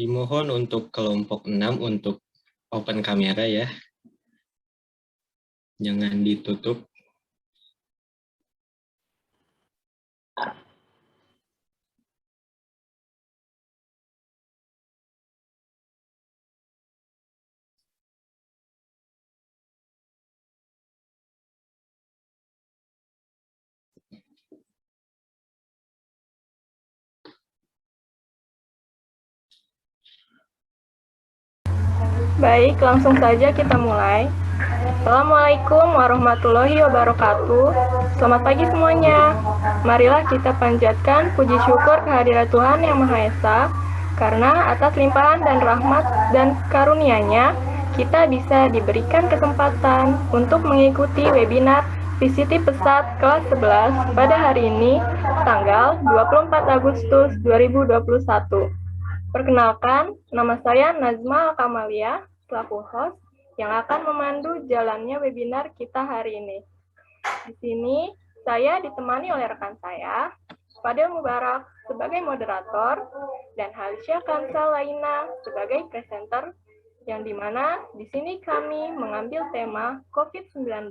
Dimohon untuk kelompok 6 untuk open kamera ya. Jangan ditutup. Baik, langsung saja kita mulai. Assalamualaikum warahmatullahi wabarakatuh. Selamat pagi semuanya. Marilah kita panjatkan puji syukur kehadirat Tuhan Yang Maha Esa, karena atas limpahan dan rahmat dan karunia-Nya, kita bisa diberikan kesempatan untuk mengikuti webinar VCT Pesat kelas 11 pada hari ini, tanggal 24 Agustus 2021. Perkenalkan, nama saya Nazma Kamalia, selaku host yang akan memandu jalannya webinar kita hari ini. Di sini, saya ditemani oleh rekan saya, Fadil Mubarak sebagai moderator, dan Halisya Kansal Laina sebagai presenter, yang dimana di sini kami mengambil tema COVID-19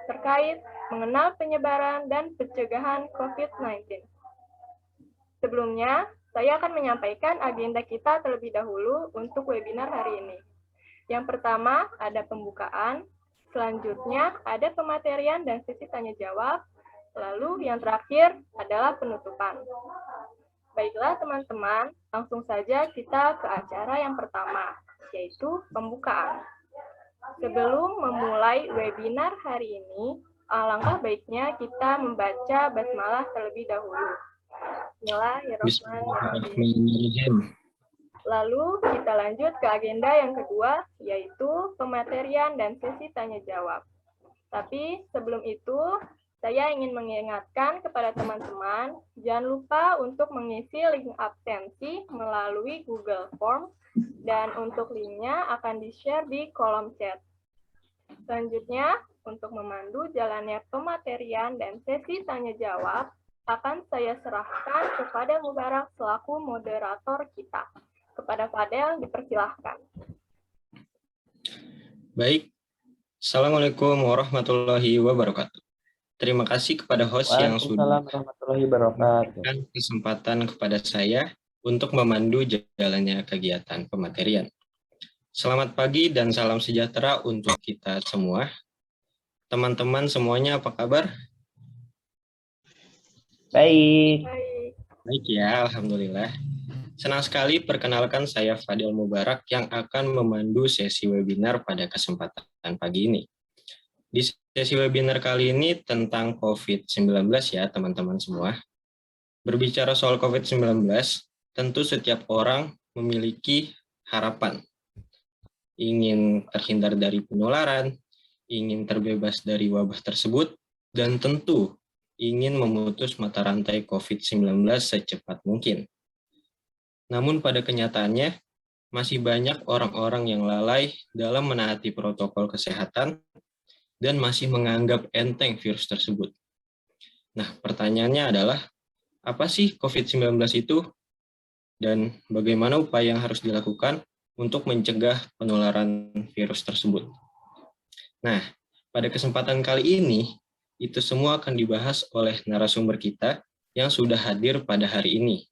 terkait mengenal penyebaran dan pencegahan COVID-19. Sebelumnya, saya akan menyampaikan agenda kita terlebih dahulu untuk webinar hari ini. Yang pertama, ada pembukaan. Selanjutnya, ada pematerian dan sesi tanya-jawab. Lalu, yang terakhir adalah penutupan. Baiklah, teman-teman, langsung saja kita ke acara yang pertama, yaitu pembukaan. Sebelum memulai webinar hari ini, alangkah baiknya kita membaca basmalah terlebih dahulu. Bismillahirrahmanirrahim. Lalu kita lanjut ke agenda yang kedua, yaitu pematerian dan sesi tanya-jawab. Tapi sebelum itu, saya ingin mengingatkan kepada teman-teman, jangan lupa untuk mengisi link absensi melalui Google Form, dan untuk linknya akan di-share di kolom chat. Selanjutnya, untuk memandu jalannya pematerian dan sesi tanya-jawab, akan saya serahkan kepada Mubarak selaku moderator kita. Kepada Fadel, dipersilahkan. Baik. Assalamualaikum warahmatullahi wabarakatuh. Terima kasih kepada host yang sudah memberikan kesempatan kepada saya untuk memandu jalannya kegiatan pematerian. Selamat pagi dan salam sejahtera untuk kita semua. Teman-teman semuanya apa kabar? Baik. Baik ya, alhamdulillah. Senang sekali perkenalkan saya Fadil Mubarak yang akan memandu sesi webinar pada kesempatan pagi ini. Di sesi webinar kali ini tentang COVID-19 ya teman-teman semua. Berbicara soal COVID-19, tentu setiap orang memiliki harapan. Ingin terhindar dari penularan, ingin terbebas dari wabah tersebut, dan tentu ingin memutus mata rantai COVID-19 secepat mungkin. Namun pada kenyataannya, masih banyak orang-orang yang lalai dalam menaati protokol kesehatan dan masih menganggap enteng virus tersebut. Nah, pertanyaannya adalah, apa sih COVID-19 itu? Dan bagaimana upaya yang harus dilakukan untuk mencegah penularan virus tersebut? Nah, pada kesempatan kali ini, itu semua akan dibahas oleh narasumber kita yang sudah hadir pada hari ini.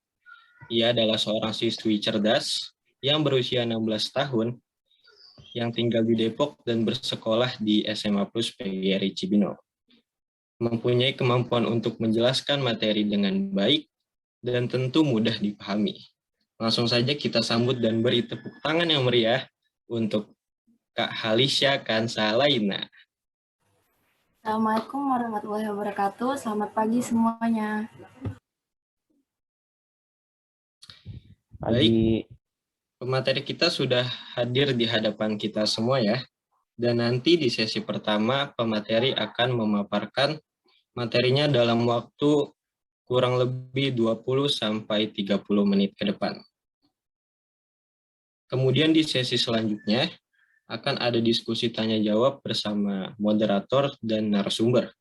Ia adalah seorang siswi cerdas yang berusia 16 tahun yang tinggal di Depok dan bersekolah di SMA Plus PGRI Cibinong. Mempunyai kemampuan untuk menjelaskan materi dengan baik dan tentu mudah dipahami. Langsung saja kita sambut dan beri tepuk tangan yang meriah untuk Kak Halisya Kansalaina. Assalamualaikum warahmatullahi wabarakatuh. Selamat pagi semuanya. Baik, pemateri kita sudah hadir di hadapan kita semua ya. Dan nanti di sesi pertama, pemateri akan memaparkan materinya dalam waktu kurang lebih 20-30 menit ke depan. Kemudian di sesi selanjutnya, akan ada diskusi tanya-jawab bersama moderator dan narasumber.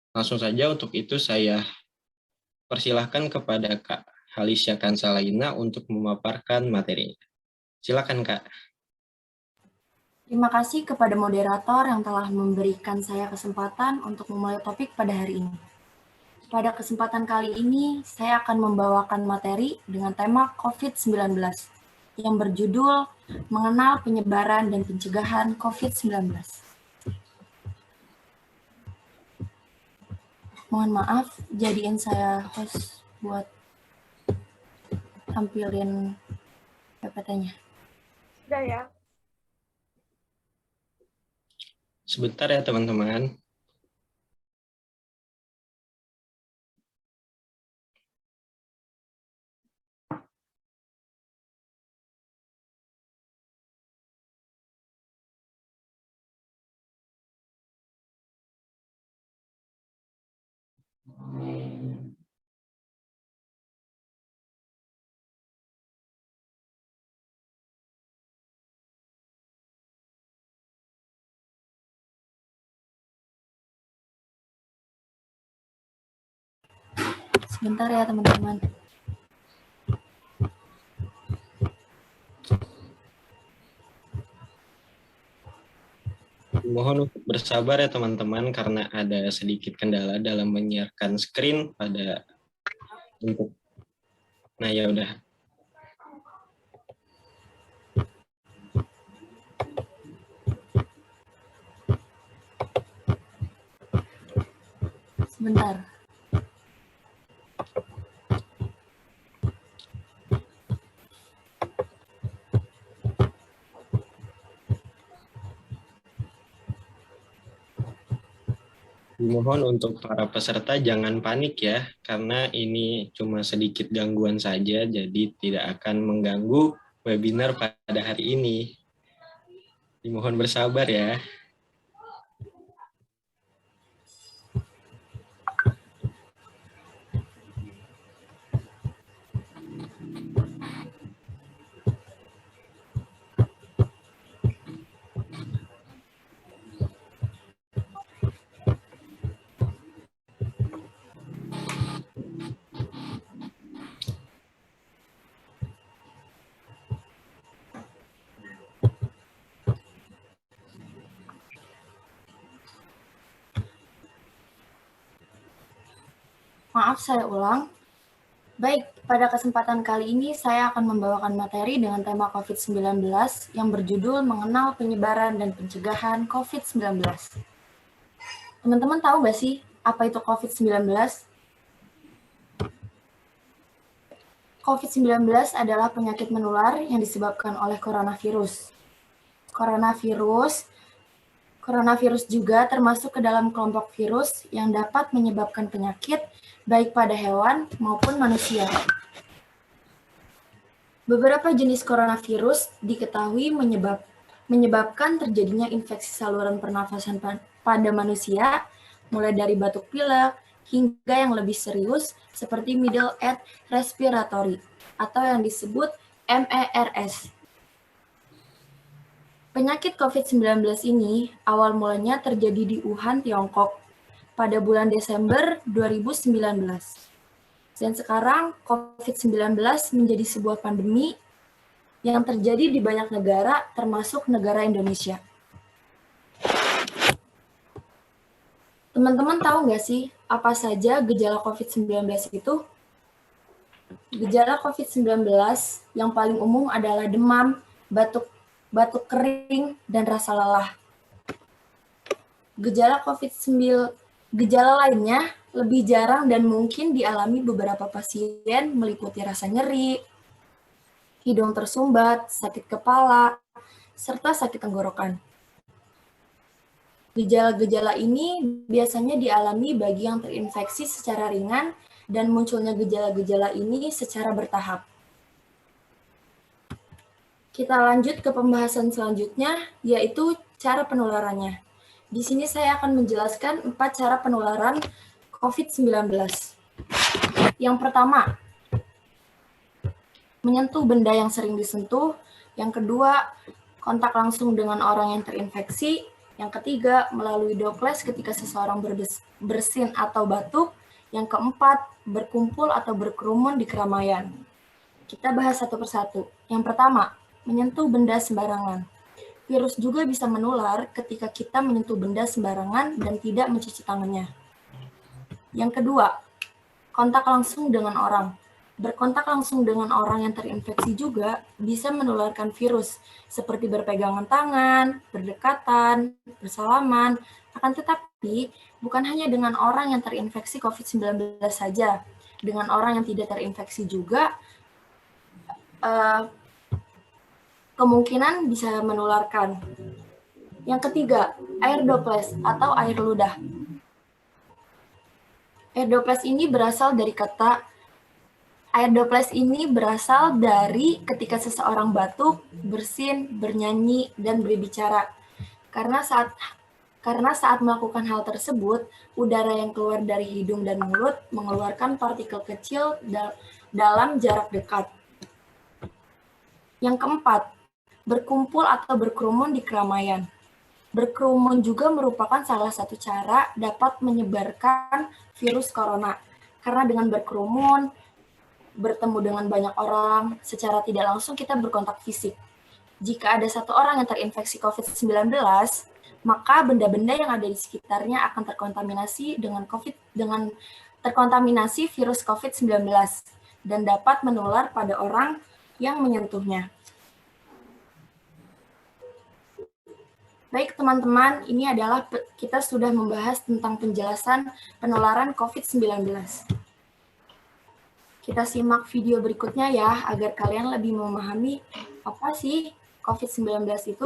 Langsung saja untuk itu saya persilahkan kepada Kak Halisya Kansalaina untuk memaparkan materinya. Silakan Kak. Terima kasih kepada moderator yang telah memberikan saya kesempatan untuk memulai topik pada hari ini. Pada kesempatan kali ini, saya akan membawakan materi dengan tema COVID-19 yang berjudul Mengenal Penyebaran dan Pencegahan COVID-19. Mohon maaf, jadiin saya host buat tampilin PPT-nya. Sudah ya. Sebentar ya teman-teman. Sebentar ya teman-teman. Mohon untuk bersabar ya teman-teman karena ada sedikit kendala dalam menyiarkan screen pada untuk. Nah ya udah. Sebentar. Dimohon untuk para peserta jangan panik ya, karena ini cuma sedikit gangguan saja, jadi tidak akan mengganggu webinar pada hari ini. Dimohon bersabar ya. Maaf, saya ulang. Baik, pada kesempatan kali ini saya akan membawakan materi dengan tema COVID-19 yang berjudul Mengenal Penyebaran dan Pencegahan COVID-19. Teman-teman tahu nggak sih apa itu COVID-19? COVID-19 adalah penyakit menular yang disebabkan oleh coronavirus. Coronavirus juga termasuk ke dalam kelompok virus yang dapat menyebabkan penyakit baik pada hewan maupun manusia. Beberapa jenis coronavirus diketahui menyebabkan terjadinya infeksi saluran pernafasan pada manusia, mulai dari batuk pilek hingga yang lebih serius seperti middle ear respiratory atau yang disebut MERS. Penyakit COVID-19 ini awal mulanya terjadi di Wuhan, Tiongkok pada bulan Desember 2019. Dan sekarang COVID-19 menjadi sebuah pandemi yang terjadi di banyak negara, termasuk negara Indonesia. Teman-teman tahu nggak sih apa saja gejala COVID-19 itu? Gejala COVID-19 yang paling umum adalah demam, batuk kering, dan rasa lelah. Gejala lainnya lebih jarang dan mungkin dialami beberapa pasien, meliputi rasa nyeri, hidung tersumbat, sakit kepala, serta sakit tenggorokan. Gejala-gejala ini biasanya dialami bagi yang terinfeksi secara ringan dan munculnya gejala-gejala ini secara bertahap. Kita lanjut ke pembahasan selanjutnya, yaitu cara penularannya. Di sini saya akan menjelaskan 4 cara penularan COVID-19. Yang pertama, menyentuh benda yang sering disentuh. Yang kedua, kontak langsung dengan orang yang terinfeksi. Yang ketiga, melalui droplet ketika seseorang bersin atau batuk. Yang keempat, berkumpul atau berkerumun di keramaian. Kita bahas satu persatu. Yang pertama, menyentuh benda sembarangan. Virus juga bisa menular ketika kita menyentuh benda sembarangan dan tidak mencuci tangannya. Yang kedua, kontak langsung dengan orang. Berkontak langsung dengan orang yang terinfeksi juga bisa menularkan virus, seperti berpegangan tangan, berdekatan, bersalaman. Akan tetapi, bukan hanya dengan orang yang terinfeksi COVID-19 saja. Dengan orang yang tidak terinfeksi juga, kemungkinan bisa menularkan. Yang ketiga, air droplet atau air ludah. Air droplet ini berasal dari ketika seseorang batuk, bersin, bernyanyi, dan berbicara. Karena saat melakukan hal tersebut, udara yang keluar dari hidung dan mulut mengeluarkan partikel kecil dalam jarak dekat. Yang keempat, berkumpul atau berkerumun di keramaian. Berkerumun juga merupakan salah satu cara dapat menyebarkan virus corona. Karena dengan berkerumun, bertemu dengan banyak orang, secara tidak langsung kita berkontak fisik. Jika ada satu orang yang terinfeksi COVID-19, maka benda-benda yang ada di sekitarnya akan terkontaminasi dengan terkontaminasi virus COVID-19 dan dapat menular pada orang yang menyentuhnya. Baik teman-teman, ini adalah kita sudah membahas tentang penjelasan penularan COVID-19. Kita simak video berikutnya ya, agar kalian lebih memahami apa sih COVID-19 itu.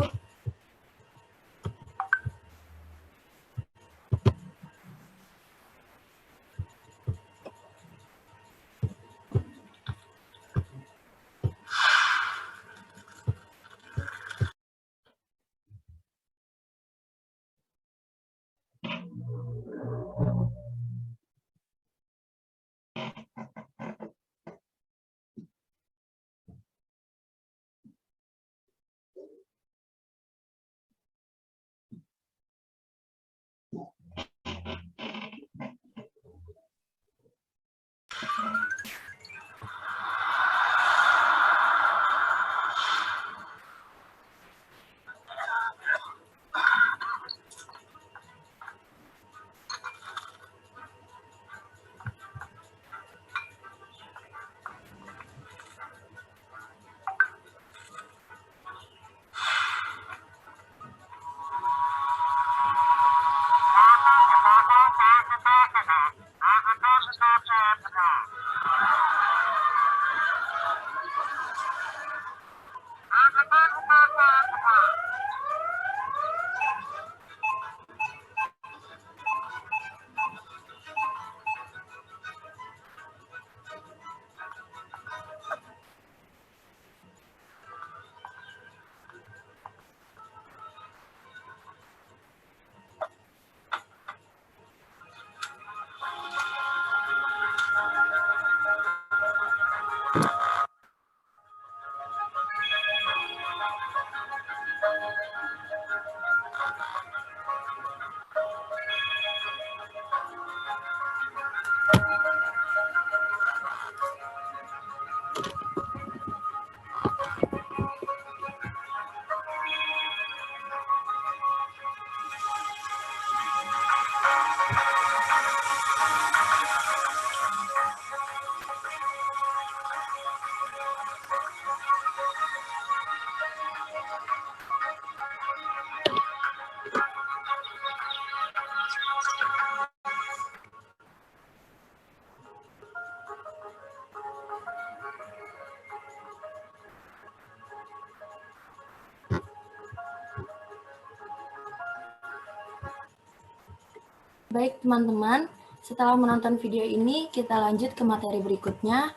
Baik teman-teman, setelah menonton video ini, kita lanjut ke materi berikutnya,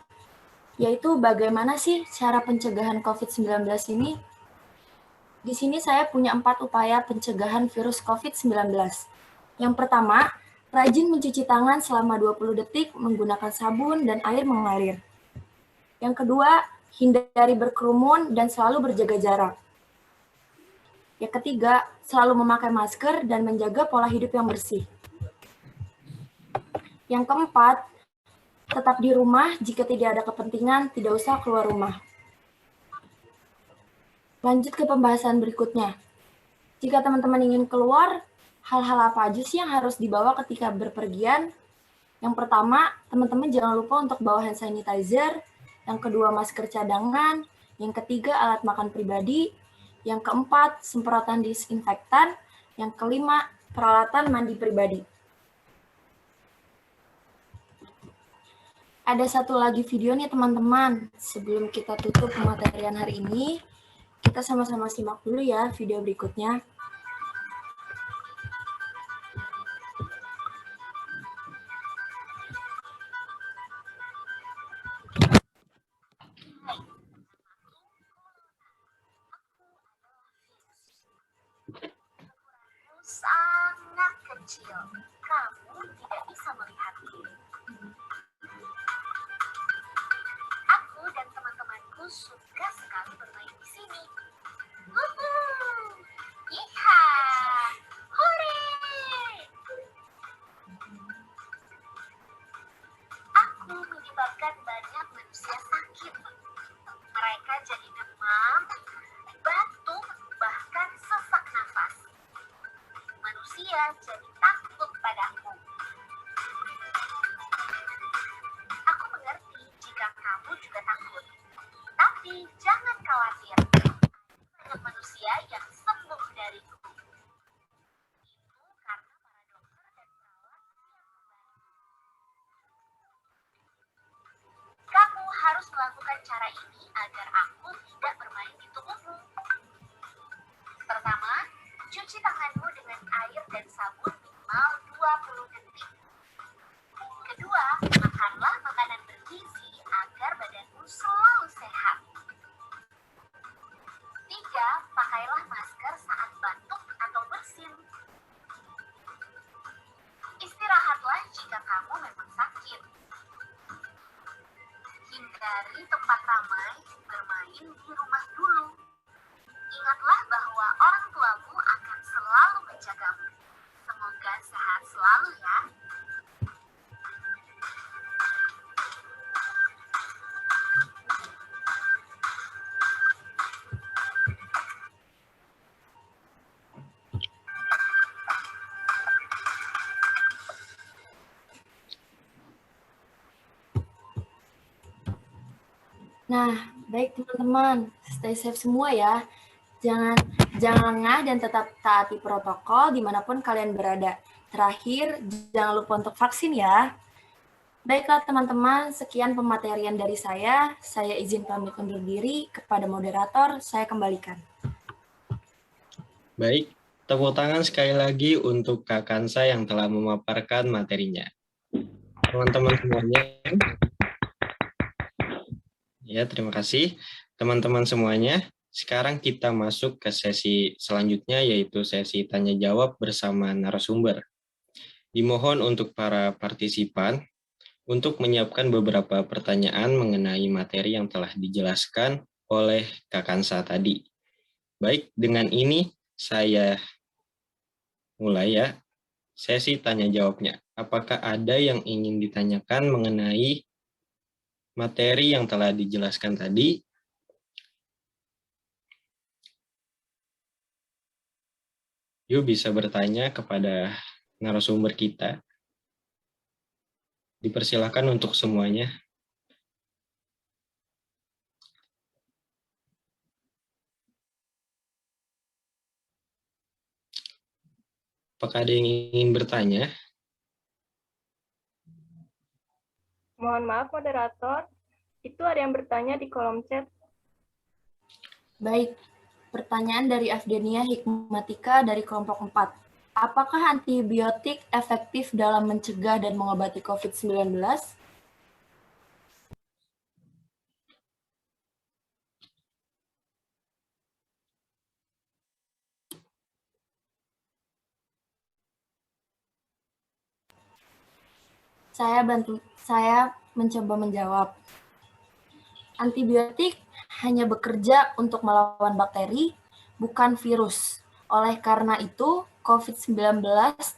yaitu bagaimana sih cara pencegahan COVID-19 ini? Di sini saya punya 4 upaya pencegahan virus COVID-19. Yang pertama, rajin mencuci tangan selama 20 detik menggunakan sabun dan air mengalir. Yang kedua, hindari berkerumun dan selalu berjaga jarak. Yang ketiga, selalu memakai masker dan menjaga pola hidup yang bersih. Yang keempat, tetap di rumah jika tidak ada kepentingan, tidak usah keluar rumah. Lanjut ke pembahasan berikutnya. Jika teman-teman ingin keluar, hal-hal apa aja sih yang harus dibawa ketika berpergian? Yang pertama, teman-teman jangan lupa untuk bawa hand sanitizer. Yang kedua, masker cadangan. Yang ketiga, alat makan pribadi. Yang keempat, semprotan disinfektan. Yang kelima, peralatan mandi pribadi. Ada satu lagi video nih teman-teman. Sebelum kita tutup pematerian hari ini, kita sama-sama simak dulu ya video berikutnya. Sangat kecil, kamu tidak bisa melihatku. Aku dan teman-temanku suka sekali bermain di sini. Wuhuu! Iha! Hore! Aku menyebabkan banyak manusia sakit. Mereka jadi demam, batuk, bahkan sesak nafas. Manusia jadi takut padaku. Aku mengerti jika kamu juga takut. Tapi jangan khawatir. Banyak manusia yang sembuh dariku. Itu karena para dokter dan perawat yang membantu. Kamu harus melakukan cara ini agar aku tidak bermain di tubuhmu. Pertama, cuci tanganmu dengan air dan sabun minimal 20 detik. Kedua, makanlah makanan bergizi agar badanmu selalu sehat. Tiga, pakailah masker saat batuk atau bersin. Istirahatlah jika kamu memang sakit. Hindari tempat ramai, bermain di rumah dulu. Ingatlah bahwa orang tuamu akan selalu menjagamu. Semoga sehat selalu ya. Nah, baik teman-teman, stay safe semua ya. Jangan lengah dan tetap taati protokol dimanapun kalian berada. Terakhir, jangan lupa untuk vaksin ya. Baiklah teman-teman, sekian pematerian dari saya. Saya izin pamit undur diri. Kepada moderator, saya kembalikan. Baik, tepuk tangan sekali lagi untuk Kak Kansa yang telah memaparkan materinya. Teman-teman semuanya, ya terima kasih. Teman-teman semuanya, sekarang kita masuk ke sesi selanjutnya, yaitu sesi tanya-jawab bersama narasumber. Dimohon untuk para partisipan untuk menyiapkan beberapa pertanyaan mengenai materi yang telah dijelaskan oleh Kak Kansa tadi. Baik, dengan ini saya mulai ya sesi tanya-jawabnya. Apakah ada yang ingin ditanyakan mengenai materi yang telah dijelaskan tadi? Yuk bisa bertanya kepada narasumber kita. Dipersilakan untuk semuanya. Apakah ada yang ingin bertanya? Mohon maaf moderator, itu ada yang bertanya di kolom chat. Baik, pertanyaan dari Afdenia Hikmatika dari kelompok 4. apakah antibiotik efektif dalam mencegah dan mengobati COVID-19? Saya mencoba menjawab. Antibiotik hanya bekerja untuk melawan bakteri, bukan virus. Oleh karena itu, COVID-19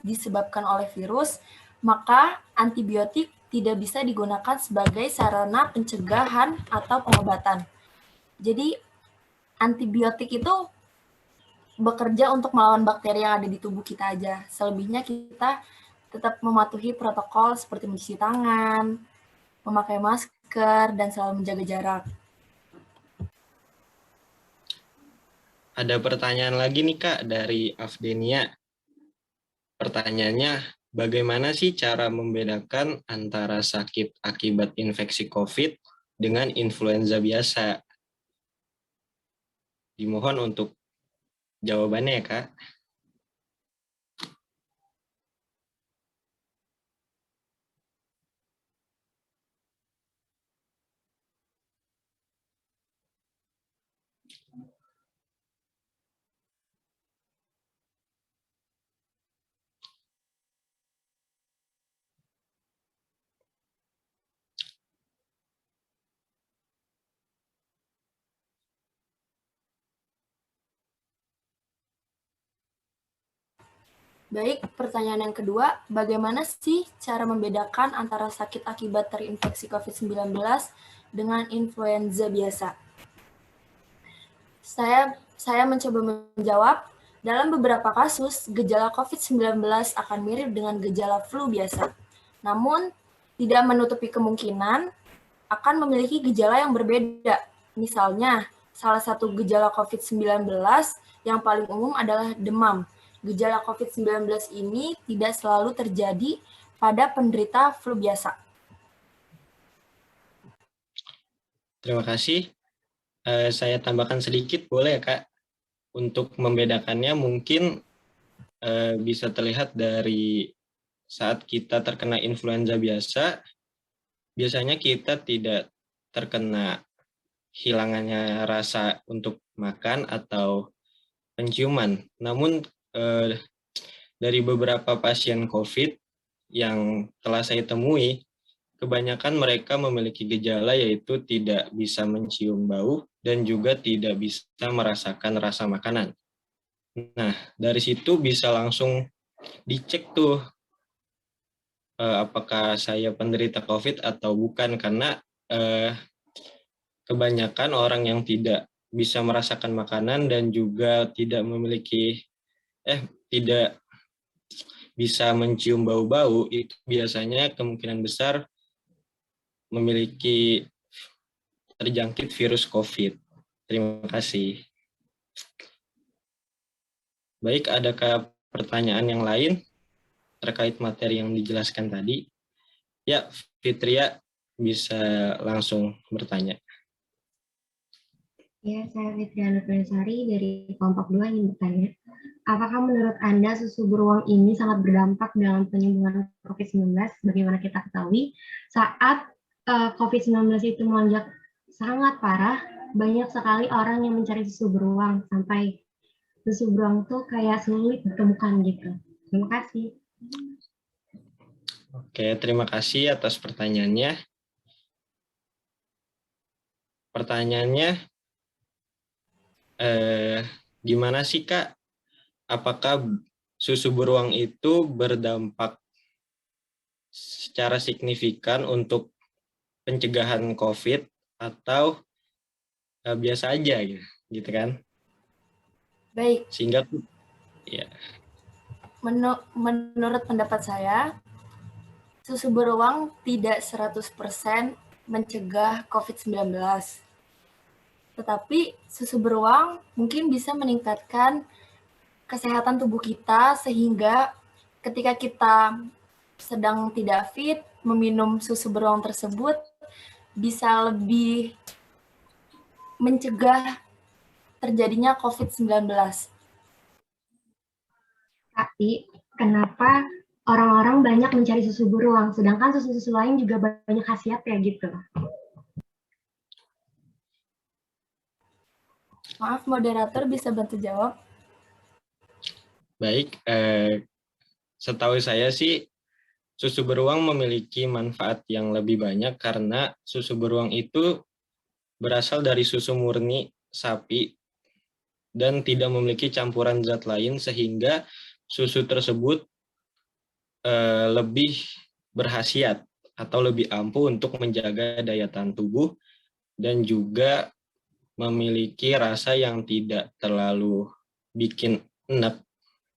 disebabkan oleh virus, maka antibiotik tidak bisa digunakan sebagai sarana pencegahan atau pengobatan. Jadi, antibiotik itu bekerja untuk melawan bakteri yang ada di tubuh kita aja. Selebihnya kita tetap mematuhi protokol seperti mencuci tangan, memakai masker, dan selalu menjaga jarak. Ada pertanyaan lagi nih Kak dari Afdenia. Pertanyaannya, bagaimana sih cara membedakan antara sakit akibat infeksi COVID dengan influenza biasa? Dimohon untuk jawabannya ya Kak. Baik, pertanyaan yang kedua, bagaimana sih cara membedakan antara sakit akibat terinfeksi COVID-19 dengan influenza biasa? Saya mencoba menjawab, dalam beberapa kasus, gejala COVID-19 akan mirip dengan gejala flu biasa. Namun, tidak menutupi kemungkinan akan memiliki gejala yang berbeda. Misalnya, salah satu gejala COVID-19 yang paling umum adalah demam. Gejala COVID-19 ini tidak selalu terjadi pada penderita flu biasa. Terima kasih. Saya tambahkan sedikit, boleh ya Kak? Untuk membedakannya mungkin bisa terlihat dari saat kita terkena influenza biasa, biasanya kita tidak terkena hilangannya rasa untuk makan atau penciuman. Namun dari beberapa pasien COVID yang telah saya temui, kebanyakan mereka memiliki gejala yaitu tidak bisa mencium bau dan juga tidak bisa merasakan rasa makanan. Nah, dari situ bisa langsung dicek tuh apakah saya penderita COVID atau bukan, karena kebanyakan orang yang tidak bisa merasakan makanan dan juga tidak bisa mencium bau-bau, itu biasanya kemungkinan besar memiliki terjangkit virus COVID. Terima kasih. Baik, adakah pertanyaan yang lain terkait materi yang dijelaskan tadi? Ya, Fitria bisa langsung bertanya. Ya, saya Fitria Nurbansari dari kelompok 2 ingin bertanya. Apakah menurut Anda susu beruang ini sangat berdampak dalam penyembuhan COVID-19? Bagaimana kita ketahui, saat COVID-19 itu melonjak sangat parah, banyak sekali orang yang mencari susu beruang, sampai susu beruang tuh kayak sulit ditemukan gitu. Terima kasih. Oke, terima kasih atas pertanyaannya. Pertanyaannya, gimana sih Kak? Apakah susu beruang itu berdampak secara signifikan untuk pencegahan COVID atau biasa aja gitu kan? Baik. Sehingga ya. Menurut pendapat saya, susu beruang tidak 100% mencegah COVID-19. Tetapi susu beruang mungkin bisa meningkatkan kesehatan tubuh kita sehingga ketika kita sedang tidak fit, meminum susu beruang tersebut bisa lebih mencegah terjadinya COVID-19. Tapi kenapa orang-orang banyak mencari susu beruang, sedangkan susu-susu lain juga banyak khasiatnya gitu. Maaf, moderator bisa bantu jawab? Baik, setahu saya sih susu beruang memiliki manfaat yang lebih banyak karena susu beruang itu berasal dari susu murni sapi dan tidak memiliki campuran zat lain sehingga susu tersebut lebih berkhasiat atau lebih ampuh untuk menjaga daya tahan tubuh dan juga memiliki rasa yang tidak terlalu bikin enak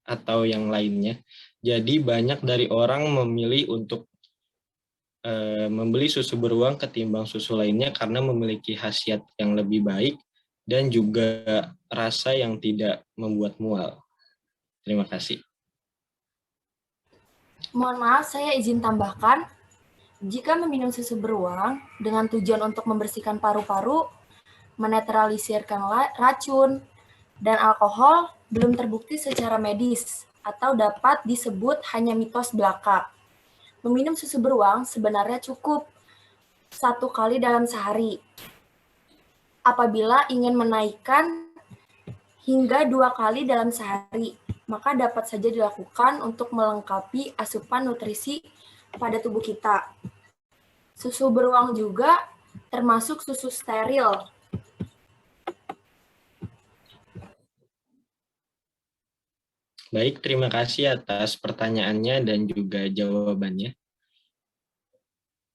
atau yang lainnya. Jadi banyak dari orang memilih untuk membeli susu beruang ketimbang susu lainnya karena memiliki khasiat yang lebih baik dan juga rasa yang tidak membuat mual. Terima kasih. Mohon maaf, saya izin tambahkan. Jika meminum susu beruang dengan tujuan untuk membersihkan paru-paru, menetralisirkan racun, dan alkohol belum terbukti secara medis atau dapat disebut hanya mitos belaka. Meminum susu beruang sebenarnya cukup 1 kali dalam sehari. Apabila ingin menaikkan hingga 2 kali dalam sehari, maka dapat saja dilakukan untuk melengkapi asupan nutrisi pada tubuh kita. Susu beruang juga termasuk susu steril. Baik, terima kasih atas pertanyaannya dan juga jawabannya.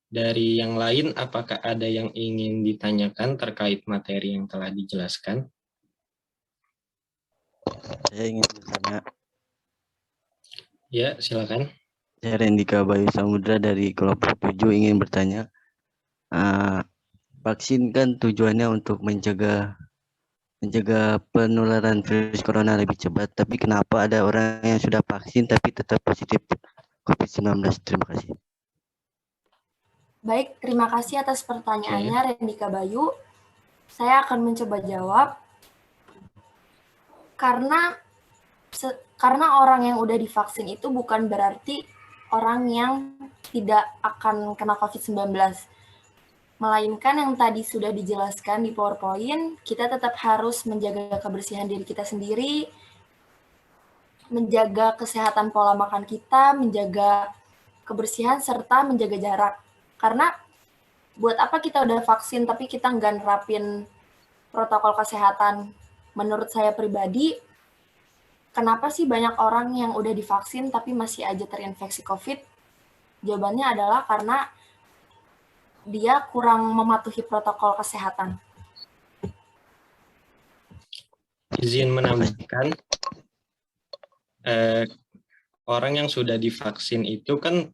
Dari yang lain, apakah ada yang ingin ditanyakan terkait materi yang telah dijelaskan? Saya ingin bertanya. Ya, silakan. Saya Rendika Bayu Samudra dari kelompok 7 ingin bertanya. Vaksin kan tujuannya untuk mencegah penularan virus corona lebih cepat, tapi kenapa ada orang yang sudah vaksin tapi tetap positif COVID-19? Terima kasih. Baik, terima kasih atas pertanyaannya, Rendika Bayu. Saya akan mencoba jawab. Karena orang yang udah divaksin itu bukan berarti orang yang tidak akan kena COVID-19. Melainkan yang tadi sudah dijelaskan di PowerPoint, kita tetap harus menjaga kebersihan diri kita sendiri, menjaga kesehatan pola makan kita, menjaga kebersihan, serta menjaga jarak. Karena buat apa kita udah vaksin tapi kita nggak nerapin protokol kesehatan? Menurut saya pribadi, kenapa sih banyak orang yang udah divaksin tapi masih aja terinfeksi COVID? Jawabannya adalah karena dia kurang mematuhi protokol kesehatan. Izin menambahkan, orang yang sudah divaksin itu kan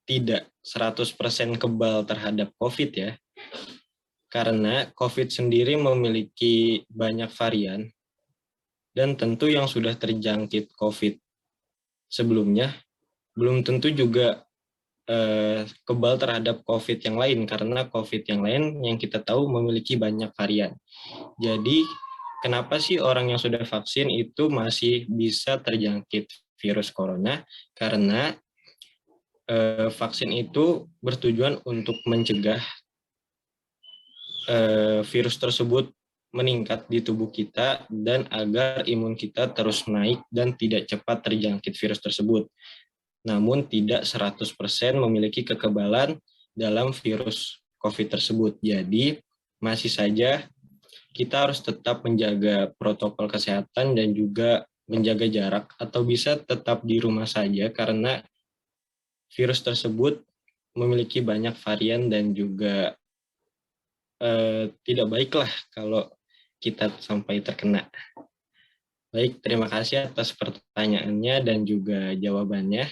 tidak 100% kebal terhadap COVID ya. Karena COVID sendiri memiliki banyak varian, dan tentu yang sudah terjangkit COVID sebelumnya belum tentu juga kebal terhadap COVID yang lain, karena COVID yang lain yang kita tahu memiliki banyak varian. Jadi, kenapa sih orang yang sudah vaksin itu masih bisa terjangkit virus corona? Karena vaksin itu bertujuan untuk mencegah virus tersebut meningkat di tubuh kita dan agar imun kita terus naik dan tidak cepat terjangkit virus tersebut. Namun tidak 100% memiliki kekebalan dalam virus COVID tersebut. Jadi masih saja kita harus tetap menjaga protokol kesehatan dan juga menjaga jarak atau bisa tetap di rumah saja karena virus tersebut memiliki banyak varian dan juga tidak baiklah kalau kita sampai terkena. Baik, terima kasih atas pertanyaannya dan juga jawabannya.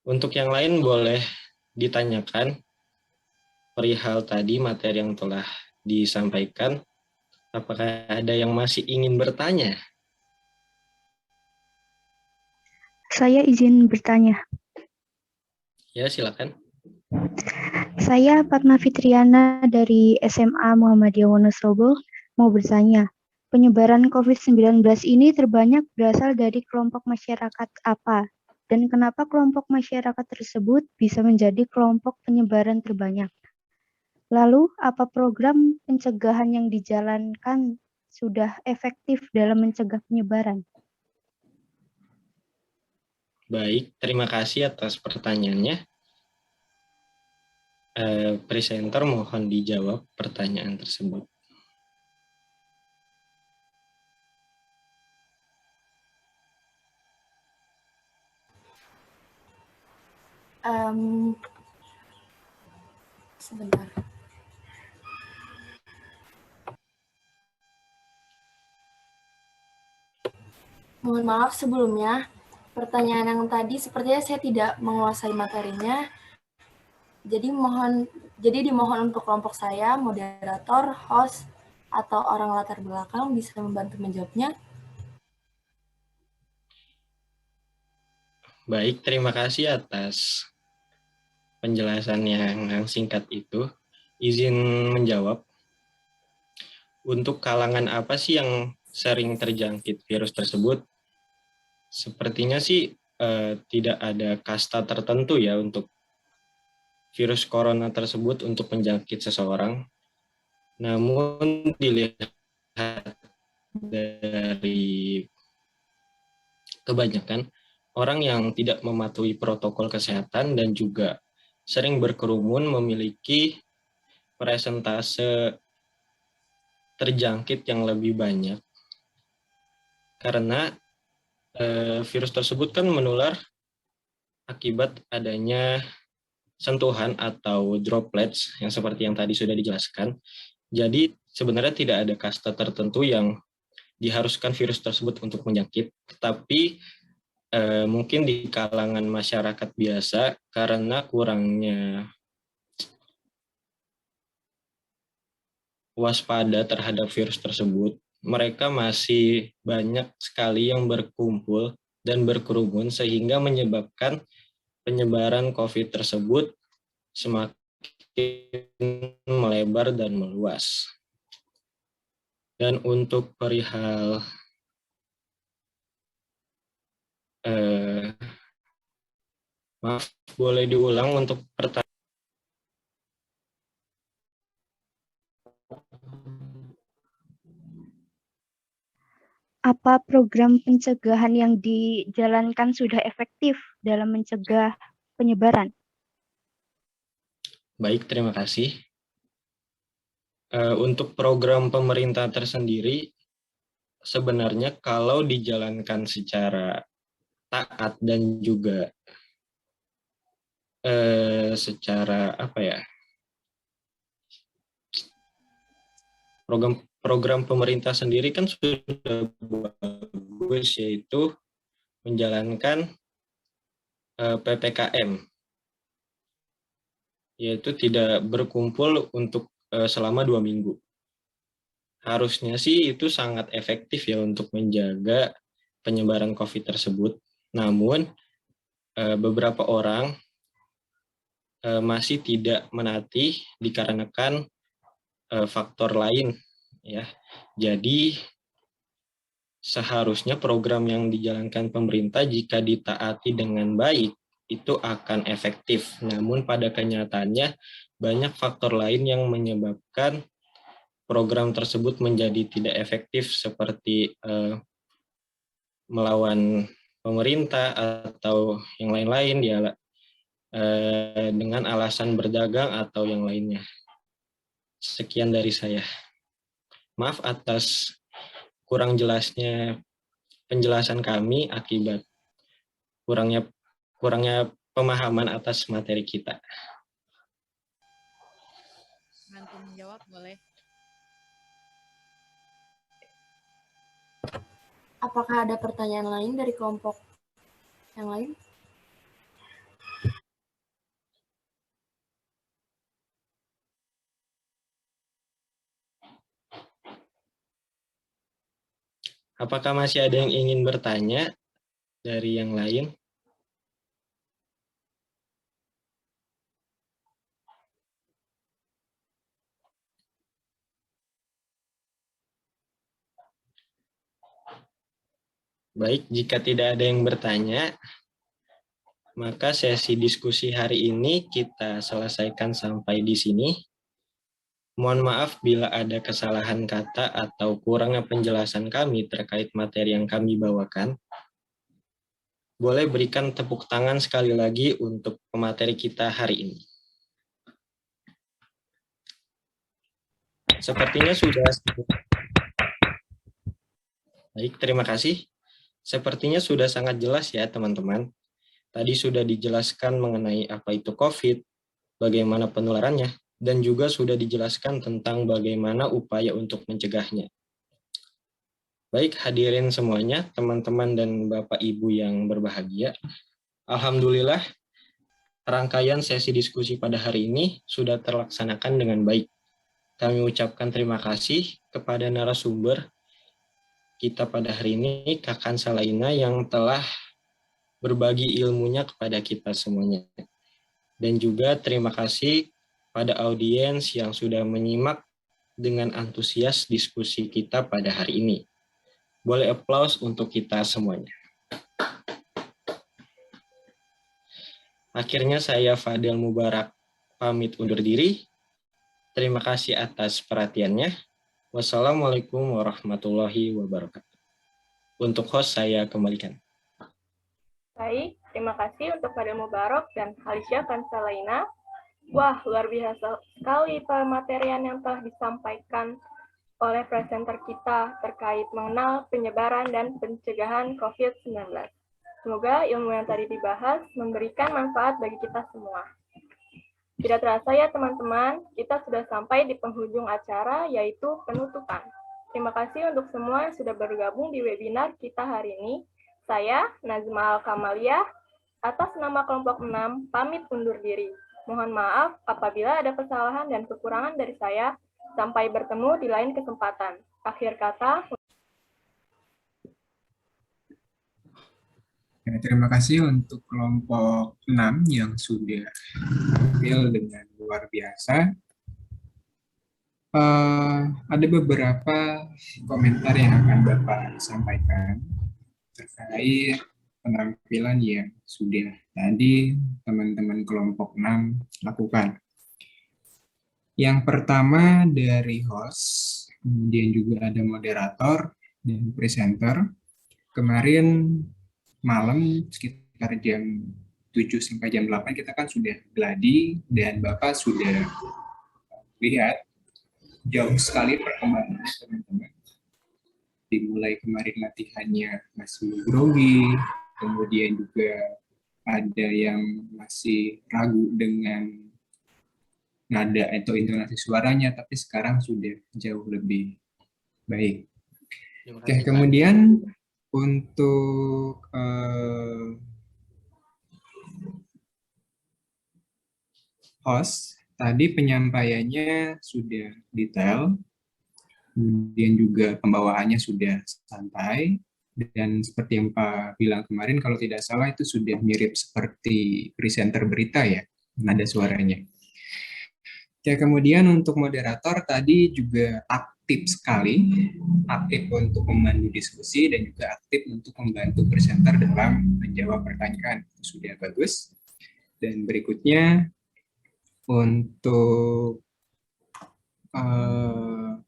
Untuk yang lain boleh ditanyakan perihal tadi materi yang telah disampaikan. Apakah ada yang masih ingin bertanya? Saya izin bertanya. Ya, silakan. Saya Fatma Fitriana dari SMA Muhammadiyah Wonosobo mau bertanya. Penyebaran COVID-19 ini terbanyak berasal dari kelompok masyarakat apa? Dan kenapa kelompok masyarakat tersebut bisa menjadi kelompok penyebaran terbanyak? Lalu, apa program pencegahan yang dijalankan sudah efektif dalam mencegah penyebaran? Baik, terima kasih atas pertanyaannya. Presenter mohon dijawab pertanyaan tersebut. Sebentar. Mohon maaf sebelumnya, pertanyaan yang tadi sepertinya saya tidak menguasai materinya. Jadi dimohon untuk kelompok saya, moderator, host, atau orang latar belakang bisa membantu menjawabnya. Baik, terima kasih atas penjelasan yang singkat itu. Izin menjawab, untuk kalangan apa sih yang sering terjangkit virus tersebut? Sepertinya sih tidak ada kasta tertentu ya untuk virus corona tersebut untuk menjangkit seseorang. Namun dilihat dari kebanyakan orang yang tidak mematuhi protokol kesehatan dan juga sering berkerumun memiliki persentase terjangkit yang lebih banyak. Karena virus tersebut kan menular akibat adanya sentuhan atau droplets yang seperti yang tadi sudah dijelaskan. Jadi sebenarnya tidak ada kasta tertentu yang diharuskan virus tersebut untuk menjangkit, tetapi mungkin di kalangan masyarakat biasa karena kurangnya waspada terhadap virus tersebut, mereka masih banyak sekali yang berkumpul dan berkerumun sehingga menyebabkan penyebaran COVID tersebut semakin melebar dan meluas. Dan untuk perihal maaf, boleh diulang untuk pertanyaan? Apa program pencegahan yang dijalankan sudah efektif dalam mencegah penyebaran? Baik, terima kasih. Untuk program pemerintah tersendiri, sebenarnya kalau dijalankan secara taat dan juga secara apa ya, program pemerintah sendiri kan sudah bagus, yaitu menjalankan PPKM, yaitu tidak berkumpul untuk selama 2 minggu. Harusnya sih itu sangat efektif ya untuk menjaga penyebaran COVID tersebut. Namun beberapa orang masih tidak menaati dikarenakan faktor lain ya. Jadi seharusnya program yang dijalankan pemerintah jika ditaati dengan baik itu akan efektif. Namun pada kenyataannya banyak faktor lain yang menyebabkan program tersebut menjadi tidak efektif seperti melawan pemerintah atau yang lain-lain ya, dengan alasan berdagang atau yang lainnya. Sekian dari saya. Maaf atas kurang jelasnya penjelasan kami akibat kurangnya pemahaman atas materi kita. Bantu menjawab boleh. Apakah ada pertanyaan lain dari kelompok yang lain? Apakah masih ada yang ingin bertanya dari yang lain? Baik, jika tidak ada yang bertanya, maka sesi diskusi hari ini kita selesaikan sampai di sini. Mohon maaf bila ada kesalahan kata atau kurangnya penjelasan kami terkait materi yang kami bawakan. Boleh berikan tepuk tangan sekali lagi untuk pemateri kita hari ini. Sepertinya sudah... Baik, terima kasih. Sepertinya sudah sangat jelas ya teman-teman. Tadi sudah dijelaskan mengenai apa itu COVID, bagaimana penularannya, dan juga sudah dijelaskan tentang bagaimana upaya untuk mencegahnya. Baik, hadirin semuanya, teman-teman dan Bapak Ibu yang berbahagia. Alhamdulillah, rangkaian sesi diskusi pada hari ini sudah terlaksanakan dengan baik. Kami ucapkan terima kasih kepada narasumber kita pada hari ini, Kakan Salaina, yang telah berbagi ilmunya kepada kita semuanya. Dan juga terima kasih pada audiens yang sudah menyimak dengan antusias diskusi kita pada hari ini. Boleh aplaus untuk kita semuanya. Akhirnya saya Fadil Mubarak pamit undur diri. Terima kasih atas perhatiannya. Wassalamualaikum warahmatullahi wabarakatuh. Untuk host saya kembalikan. Baik, terima kasih untuk Fadil Mubarak dan Alicia Kansalaina. Wah, luar biasa sekali pematerian yang telah disampaikan oleh presenter kita terkait mengenal penyebaran dan pencegahan COVID-19. Semoga ilmu yang tadi dibahas memberikan manfaat bagi kita semua. Tidak terasa ya teman-teman, kita sudah sampai di penghujung acara, yaitu penutupan. Terima kasih untuk semua yang sudah bergabung di webinar kita hari ini. Saya, Nazma Al-Kamalia, atas nama kelompok 6, pamit undur diri. Mohon maaf apabila ada kesalahan dan kekurangan dari saya. Sampai bertemu di lain kesempatan. Akhir kata. Ya, terima kasih untuk kelompok 6 yang sudah tampil dengan luar biasa. Ada beberapa komentar yang akan Bapak sampaikan terkait penampilan yang sudah tadi teman-teman kelompok 6 lakukan. Yang pertama dari host, kemudian juga ada moderator dan presenter. Kemarin malam sekitar jam 7 sampai jam 8 kita kan sudah gladi dan Bapak sudah lihat jauh sekali perkembangan teman-teman. Dimulai kemarin latihannya masih grogi, kemudian juga ada yang masih ragu dengan nada atau intonasi suaranya, tapi sekarang sudah jauh lebih baik. Oke, kemudian untuk host, tadi penyampaiannya sudah detail, kemudian juga pembawaannya sudah santai, dan seperti yang Pak bilang kemarin, kalau tidak salah itu sudah mirip seperti presenter berita ya, nada suaranya. Oke, kemudian untuk moderator tadi juga aktif sekali, aktif untuk memandu diskusi dan juga aktif untuk membantu presenter dalam menjawab pertanyaan. Itu sudah bagus. Dan berikutnya untuk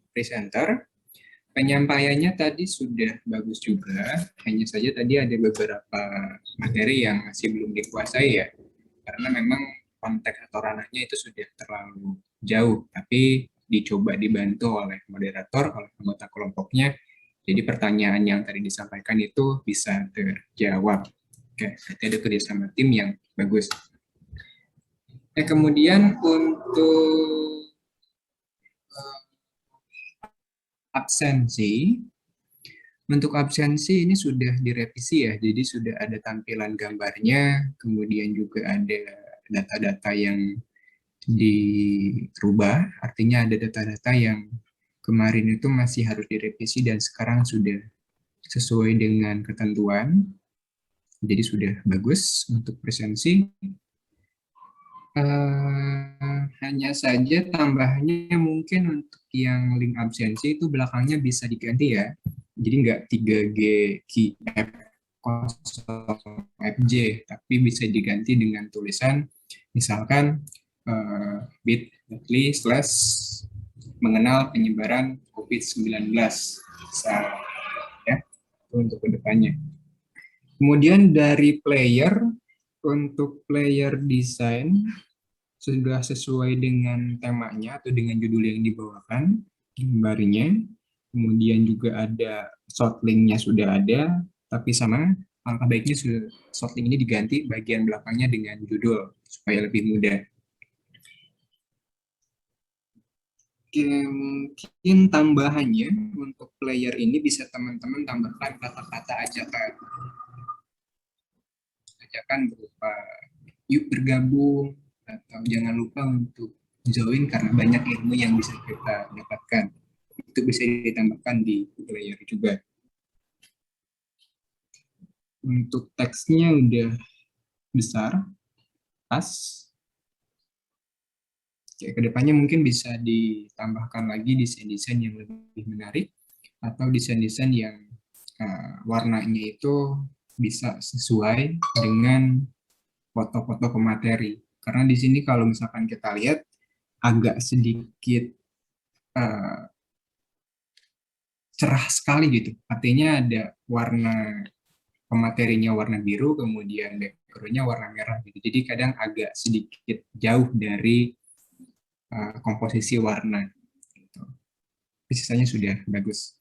presenter, penyampaiannya tadi sudah bagus juga, hanya saja tadi ada beberapa materi yang masih belum dikuasai ya, karena memang konteks atau ranahnya itu sudah terlalu jauh, tapi dicoba dibantu oleh moderator, oleh anggota kelompoknya, jadi pertanyaan yang tadi disampaikan itu bisa terjawab. Oke, berarti ada kerjasama tim yang bagus. Kemudian untuk absensi, untuk absensi ini sudah direvisi ya, jadi sudah ada tampilan gambarnya, kemudian juga ada data-data yang dirubah, artinya ada data-data yang kemarin itu masih harus direvisi dan sekarang sudah sesuai dengan ketentuan, jadi sudah bagus untuk presensi. Hanya saja tambahnya mungkin untuk yang link absensi itu belakangnya bisa diganti ya, Jadi nggak 3G KF 0FJ, tapi bisa diganti dengan tulisan misalkan bit.ly/ mengenal penyebaran COVID-19. Bisa ya, untuk kedepannya. Kemudian dari player, untuk player desain sudah sesuai dengan temanya atau dengan judul yang dibawakan, gambarnya. Kemudian juga ada short link-nya sudah ada, tapi sama, alangkah baiknya short link ini diganti bagian belakangnya dengan judul, supaya lebih mudah. Mungkin tambahannya untuk player ini bisa teman-teman tambahkan kata-kata ajakan. Ajakan berupa yuk bergabung, atau jangan lupa untuk join karena banyak ilmu yang bisa kita dapatkan. Itu bisa ditambahkan di player juga. Untuk teksnya udah besar, pas. Oke, kedepannya mungkin bisa ditambahkan lagi desain-desain yang lebih menarik atau desain-desain yang warnanya itu bisa sesuai dengan foto-foto pemateri. Karena di sini kalau misalkan kita lihat agak sedikit cerah sekali gitu. Artinya ada warna pematerinya warna biru, kemudian background-nya warna merah gitu. Jadi kadang agak sedikit jauh dari komposisi warna. Gitu. Sisanya sudah bagus.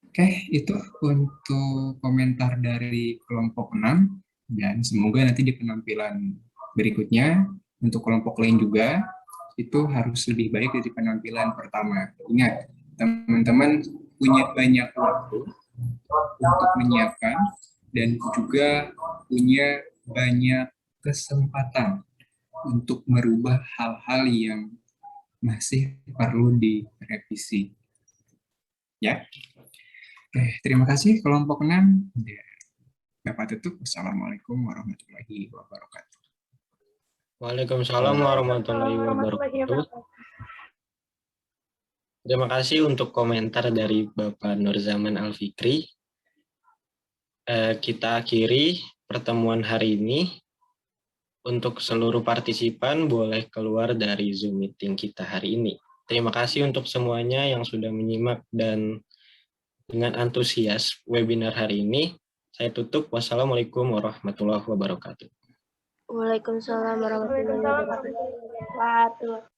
Oke, itu untuk komentar dari kelompok 6. Dan semoga nanti di penampilan berikutnya, untuk kelompok lain juga, itu harus lebih baik dari penampilan pertama. Ingat, teman-teman punya banyak waktu untuk menyiapkan dan juga punya banyak kesempatan untuk merubah hal-hal yang masih perlu direvisi. Ya. Oke, terima kasih kelompok 6. Dapat tutup. Wassalamualaikum warahmatullahi wabarakatuh. Waalaikumsalam warahmatullahi wabarakatuh. Terima kasih untuk komentar dari Bapak Nurzaman Alfikri. Kita akhiri pertemuan hari ini. Untuk seluruh partisipan boleh keluar dari Zoom meeting kita hari ini. Terima kasih untuk semuanya yang sudah menyimak dan dengan antusias webinar hari ini. Saya tutup. Wassalamualaikum warahmatullahi wabarakatuh. Waalaikumsalam warahmatullahi wabarakatuh.